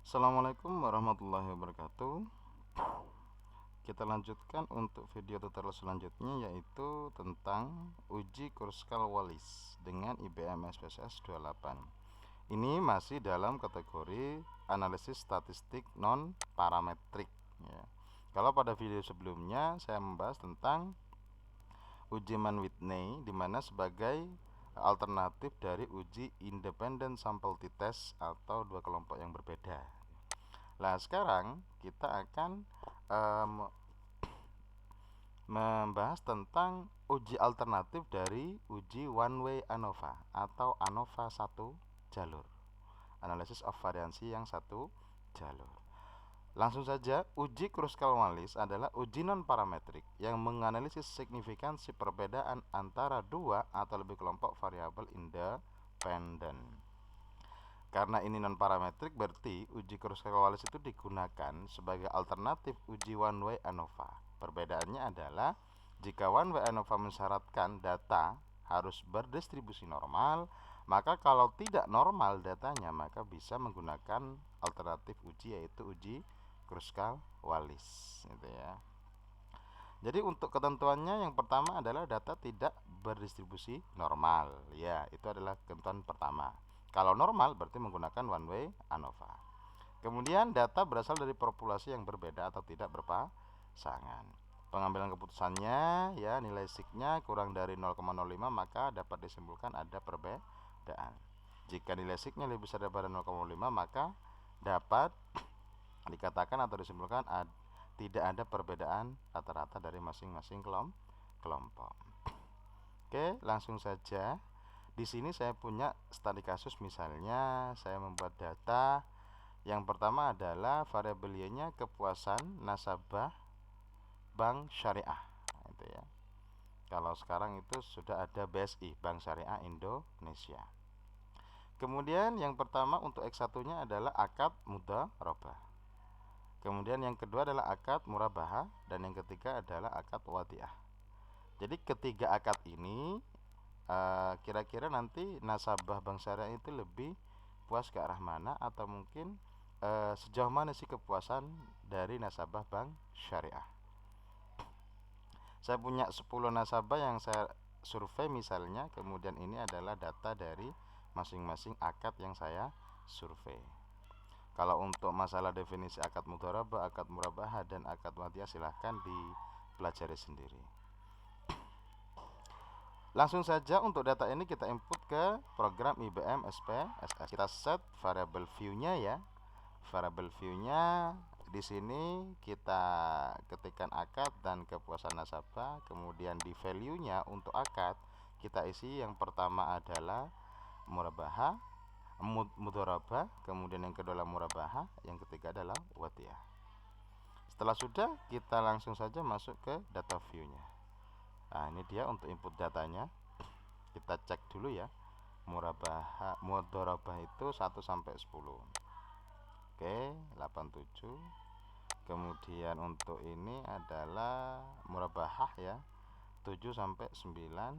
Assalamualaikum warahmatullahi wabarakatuh. Kita lanjutkan untuk video tutorial selanjutnya, yaitu tentang uji Kruskal Wallis dengan IBM SPSS 28. Ini masih dalam kategori analisis statistik non parametrik ya. Kalau pada video sebelumnya saya membahas tentang uji Mann-Whitney, di mana sebagai alternatif dari uji independent sample t-test atau dua kelompok yang berbeda. Nah, sekarang kita akan membahas tentang uji alternatif dari uji one way ANOVA atau ANOVA satu jalur, analisis of variansi yang satu jalur. Langsung saja, uji Kruskal-Wallis adalah uji non parametrik yang menganalisis signifikansi perbedaan antara dua atau lebih kelompok variabel independen. Karena ini non parametrik, berarti uji Kruskal-Wallis itu digunakan sebagai alternatif uji one way ANOVA. Perbedaannya adalah jika one way ANOVA mensyaratkan data harus berdistribusi normal, maka kalau tidak normal datanya maka bisa menggunakan alternatif uji, yaitu uji Kruskal-Wallis gitu ya. Jadi untuk ketentuannya, yang pertama adalah data tidak berdistribusi normal ya, itu adalah ketentuan pertama. Kalau normal berarti menggunakan one way ANOVA. Kemudian data berasal dari populasi yang berbeda atau tidak berpasangan. Pengambilan keputusannya ya, nilai signya kurang dari 0,05 maka dapat disimpulkan ada perbedaan. Jika nilai signya lebih besar daripada 0,5 maka dapat dikatakan atau disimpulkan tidak ada perbedaan rata-rata dari masing-masing kelompok. Oke, langsung saja. Di sini saya punya studi kasus, misalnya saya membuat data. Yang pertama adalah variabel Y-nya kepuasan nasabah Bank Syariah itu ya. Kalau sekarang itu sudah ada BSI, Bank Syariah Indonesia. Kemudian yang pertama untuk X1-nya adalah akad mudharabah. Kemudian yang kedua adalah akad murabahah dan yang ketiga adalah akad wadiah. Jadi ketiga akad ini kira-kira nanti nasabah Bank Syariah itu lebih puas ke arah mana, atau mungkin sejauh mana sih kepuasan dari nasabah Bank Syariah. Saya punya 10 nasabah yang saya survei misalnya, kemudian ini adalah data dari masing-masing akad yang saya survei. Kalau untuk masalah definisi akad mudharabah, akad murabahah, dan akad wadiah silahkan dipelajari sendiri. Langsung saja untuk data ini kita input ke program IBM SPSS. Kita set variable view-nya ya. Variable view-nya di sini kita ketikkan akad dan kepuasan nasabah, kemudian di value-nya untuk akad kita isi yang pertama adalah murabahah, mudharabah, kemudian yang kedua adalah murabahah, yang ketiga adalah wadiah. Setelah sudah, kita langsung saja masuk ke data view-nya. Nah, ini dia untuk input datanya. Kita cek dulu ya. Mudharabah itu 1 sampai 10. Oke, 87. Kemudian untuk ini adalah murabahah ya, 7 sampai 9.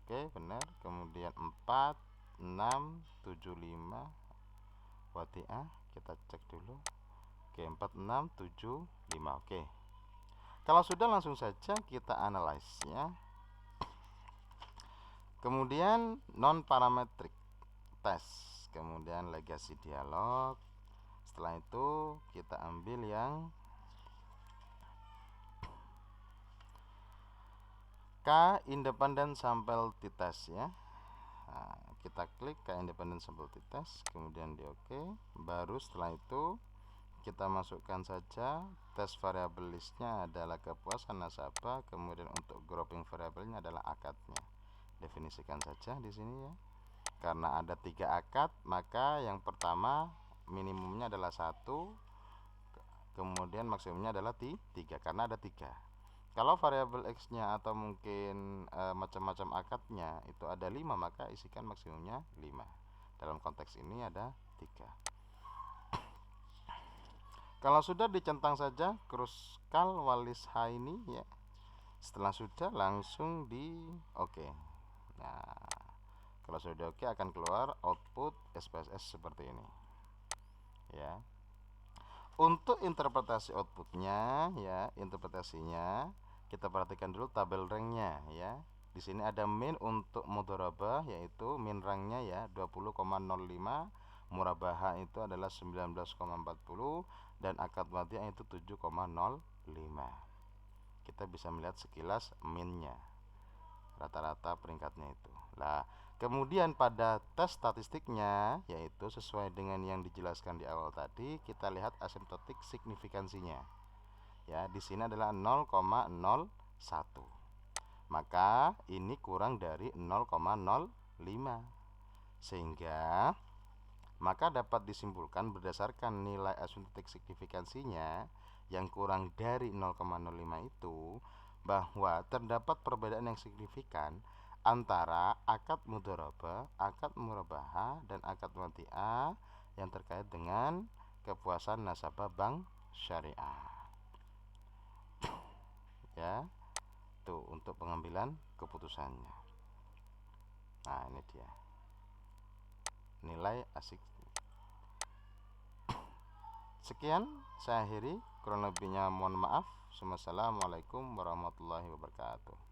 Oke, benar. Kemudian 4, 6, 7, 5 wadiah. Kita cek dulu. Oke, 4, 6, 7, 5. Oke. Kalau sudah, langsung saja kita analyze ya. Kemudian non parametric test, kemudian legacy dialog. Setelah itu kita ambil yang K independent sample t-test ya. Nah, kita klik K independent sample t-test, kemudian di OK. Baru setelah itu kita masukkan saja tes variabel listnya adalah kepuasan nasabah, kemudian untuk grouping variabelnya adalah akadnya. Definisikan saja di sini ya. Karena ada 3 akad, maka yang pertama minimumnya adalah 1, kemudian maksimumnya adalah 3 karena ada 3. Kalau variabel X-nya atau mungkin macam-macam akadnya itu ada 5, maka isikan maksimumnya 5. Dalam konteks ini ada 3. Kalau sudah, dicentang saja Kruskal-Wallis H ini ya. Setelah sudah, langsung di OK. Nah, kalau sudah OK akan keluar output SPSS seperti ini ya. Untuk interpretasi outputnya ya, interpretasinya kita perhatikan dulu tabel ranknya ya. Di sini ada min untuk mudharabah, yaitu min ranknya ya 20,05, murabahah itu adalah 19,40, dan akad madiyah itu 7,05. Kita bisa melihat sekilas minnya, rata-rata peringkatnya itu. Nah, kemudian pada tes statistiknya, yaitu sesuai dengan yang dijelaskan di awal tadi, kita lihat asymptotik signifikansinya. Ya, di sini adalah 0,01. Maka ini kurang dari 0,05. Sehingga maka dapat disimpulkan berdasarkan nilai asymptotik signifikansinya yang kurang dari 0,05 itu, bahwa terdapat perbedaan yang signifikan antara akad mudharabah, akad murabahah, dan akad madiyah yang terkait dengan kepuasan nasabah bank syariah. Ya, tuh untuk pengambilan keputusannya. Nah, ini dia nilai asik. Sekian saya akhiri, kurang lebihnya mohon maaf. Wassalamualaikum warahmatullahi wabarakatuh.